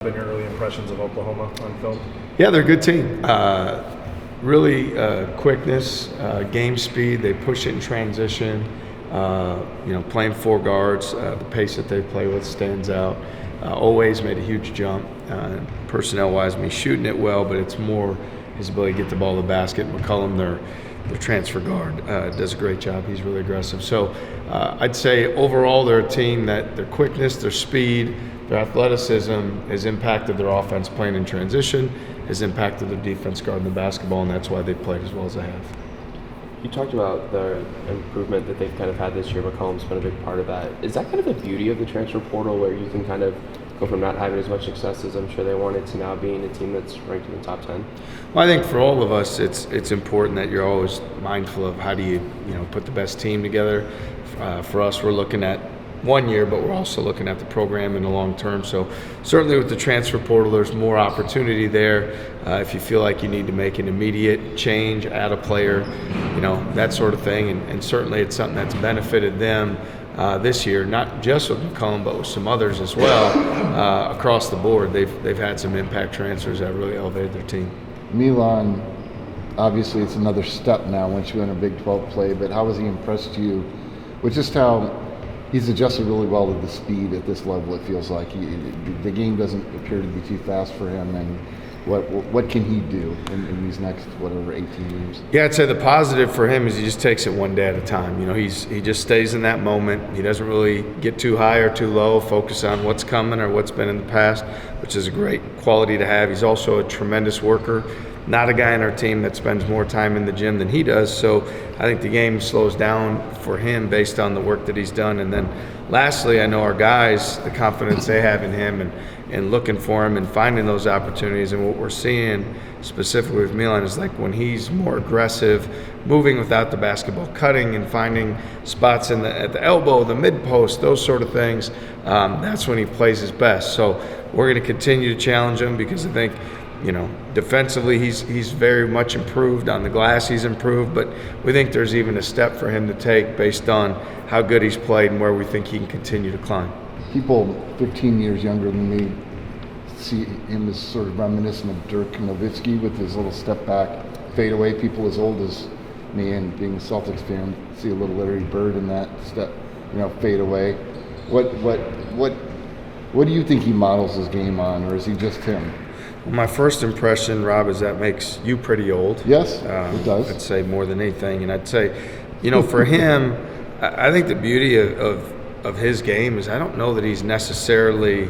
Been your early impressions of Oklahoma on film? Yeah, they're a good team. Really quickness, game speed. They push it in transition. Playing four guards, the pace that they play with stands out. Always made a huge jump. Personnel-wise, shooting it well, but it's more his ability to get the ball to the basket. McCullum, their transfer guard, does a great job. He's really aggressive. So I'd say overall they're a team that their quickness, their speed, their athleticism has impacted their offense playing in transition, has impacted their defense guarding the basketball, and that's why they played as well as they have. You talked about the improvement that they've kind of had this year. McCollum's been a big part of that. Is that kind of the beauty of the transfer portal, where you can kind of go from not having as much success as I'm sure they wanted to now being a team that's ranked in the top 10? Well, I think for all of us, it's important that you're always mindful of how do you put the best team together. For us, we're looking at 1 year, but we're also looking at the program in the long term. So certainly with the transfer portal, there's more opportunity there. If you feel like you need to make an immediate change, add a player, that sort of thing. And certainly it's something that's benefited them this year, not just with McCollum, but with some others as well across the board. They've had some impact transfers that really elevated their team. Milan, obviously it's another step now once you win a Big 12 play, but how has he impressed you with just how he's adjusted really well to the speed at this level? It feels like the game doesn't appear to be too fast for him, and what can he do in these next 18 years? Yeah, I'd say the positive for him is he just takes it one day at a time. He just stays in that moment. He doesn't really get too high or too low, focus on what's coming or what's been in the past, which is a great quality to have. He's also a tremendous worker. Not a guy in our team that spends more time in the gym than he does, so I think the game slows down for him based on the work that he's done. And then lastly, I know our guys, the confidence they have in him and looking for him and finding those opportunities. And what we're seeing specifically with Milan is like when he's more aggressive, moving without the basketball, cutting and finding spots at the elbow, the mid post, those sort of things, that's when he plays his best. So we're going to continue to challenge him because I think defensively he's very much improved. On the glass he's improved, but we think there's even a step for him to take based on how good he's played and where we think he can continue to climb. People 15 years younger than me see him as sort of reminiscent of Dirk Nowitzki with his little step back fadeaway. People as old as me and being a Celtics fan see a little Larry Bird in that step, fadeaway. What do you think he models his game on, or is he just him? Well, my first impression, Rob, is that makes you pretty old. Yes, it does. I'd say more than anything. And I'd say, for him, I think the beauty of his game is I don't know that he's necessarily,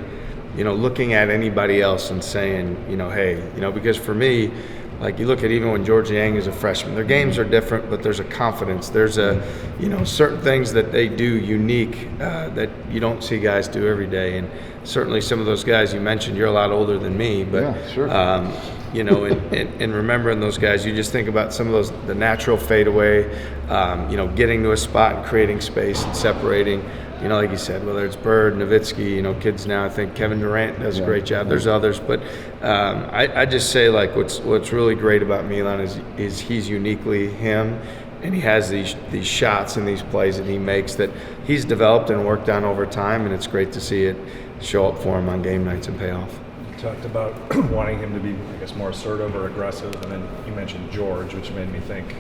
looking at anybody else and saying, hey, because for me, like you look at even when George Yang is a freshman, their games are different, but there's a confidence. There's certain things that they do unique that you don't see guys do every day. And certainly some of those guys you mentioned, you're a lot older than me, but yeah, sure. And remembering those guys, you just think about some of those, the natural fadeaway, getting to a spot and creating space and separating. Like you said, whether it's Bird, Nowitzki, kids now, I think Kevin Durant does a great job. There's others, but I just say like what's really great about Milan is he's uniquely him, and he has these shots and these plays that he makes that he's developed and worked on over time, and it's great to see it show up for him on game nights and pay off. You talked about wanting him to be, more assertive or aggressive, and then you mentioned George, which made me think,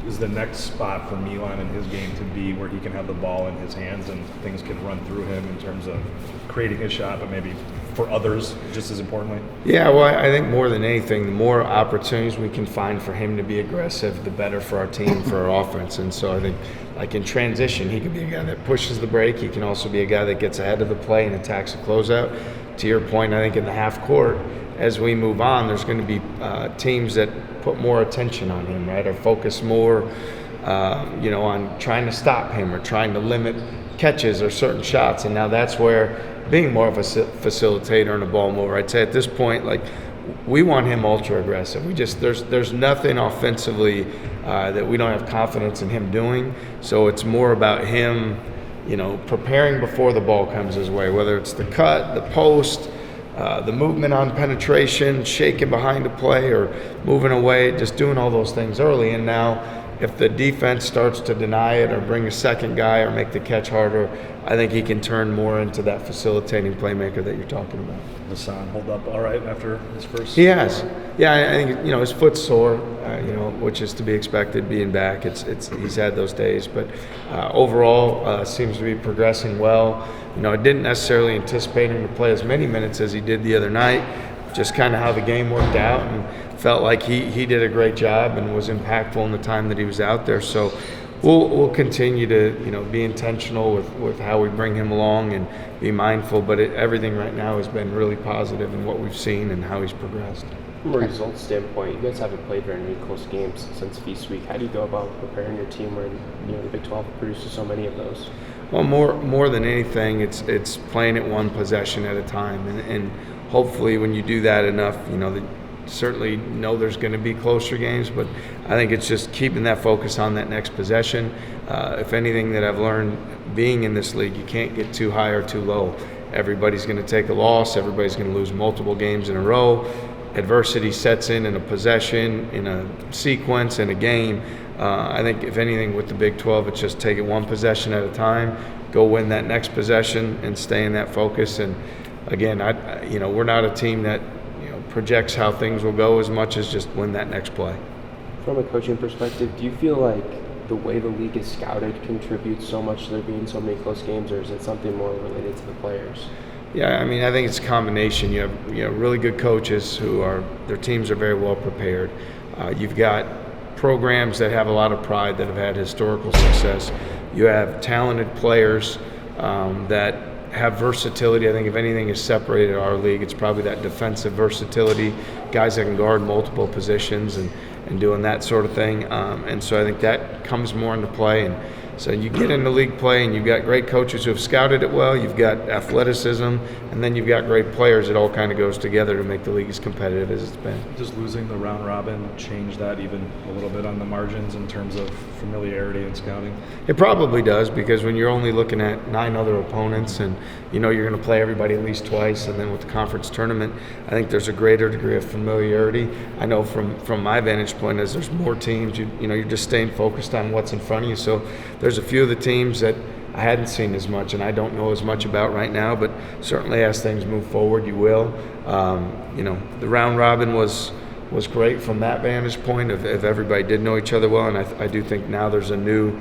is the next spot for Milan in his game to be where he can have the ball in his hands and things can run through him in terms of creating his shot, but maybe for others just as importantly? Yeah, well, I think more than anything, the more opportunities we can find for him to be aggressive, the better for our team, for our offense. And so I think like in transition, he can be a guy that pushes the break. He can also be a guy that gets ahead of the play and attacks a closeout. To your point, I think in the half court, as we move on, there's going to be teams that put more attention on him, right? Or focus more, on trying to stop him or trying to limit catches or certain shots. And now that's where being more of a facilitator and a ball mover, I'd say at this point, like we want him ultra aggressive. There's nothing offensively that we don't have confidence in him doing. So it's more about him, preparing before the ball comes his way, whether it's the cut, the post, the movement on penetration, shaking behind a play or moving away, just doing all those things early. And now, if the defense starts to deny it or bring a second guy or make the catch harder, I think he can turn more into that facilitating playmaker that you're talking about. Hassan hold up all right after his first? He has. Yeah, I think his foot's sore, which is to be expected being back. He's had those days, but overall seems to be progressing well. I didn't necessarily anticipate him to play as many minutes as he did the other night. Just kind of how the game worked out, and felt like he did a great job and was impactful in the time that he was out there. So we'll continue to be intentional with how we bring him along and be mindful. But everything right now has been really positive in what we've seen and how he's progressed. From a results standpoint, you guys haven't played very many close games since Feast Week. How do you go about preparing your team when the Big 12 produces so many of those? Well, more than anything, it's playing it one possession at a time, and hopefully when you do that enough, certainly know there's going to be closer games, but I think it's just keeping that focus on that next possession. If anything that I've learned being in this league, you can't get too high or too low. Everybody's going to take a loss. Everybody's going to lose multiple games in a row. Adversity sets in a possession, in a sequence, in a game. I think if anything with the Big 12, it's just take it one possession at a time, go win that next possession, and stay in that focus. And again, we're not a team that projects how things will go as much as just win that next play. From a coaching perspective, do you feel like the way the league is scouted contributes so much to there being so many close games, or is it something more related to the players? Yeah, I think it's a combination. You have really good coaches who their teams are very well prepared. You've got programs that have a lot of pride that have had historical success. You have talented players that have versatility. I think if anything has separated our league, it's probably that defensive versatility, guys that can guard multiple positions and doing that sort of thing. And so I think that comes more into play. And so you get into league play and you've got great coaches who have scouted it well, you've got athleticism, and then you've got great players. It all kind of goes together to make the league as competitive as it's been. Does losing the round robin change that even a little bit on the margins in terms of familiarity and scouting? It probably does, because when you're only looking at 9 other opponents and you're going to play everybody at least twice, and then with the conference tournament, I think there's a greater degree of familiarity. I know from my vantage point, as there's more teams, you're just staying focused on what's in front of you. So there's a few of the teams that I hadn't seen as much and I don't know as much about right now, but certainly as things move forward, you will. The round robin was great from that vantage point if everybody did know each other well, and I do think now there's a new,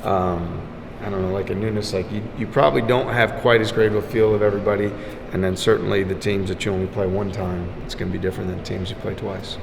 like a newness. Like you probably don't have quite as great of a feel of everybody, and then certainly the teams that you only play one time, it's going to be different than teams you play twice.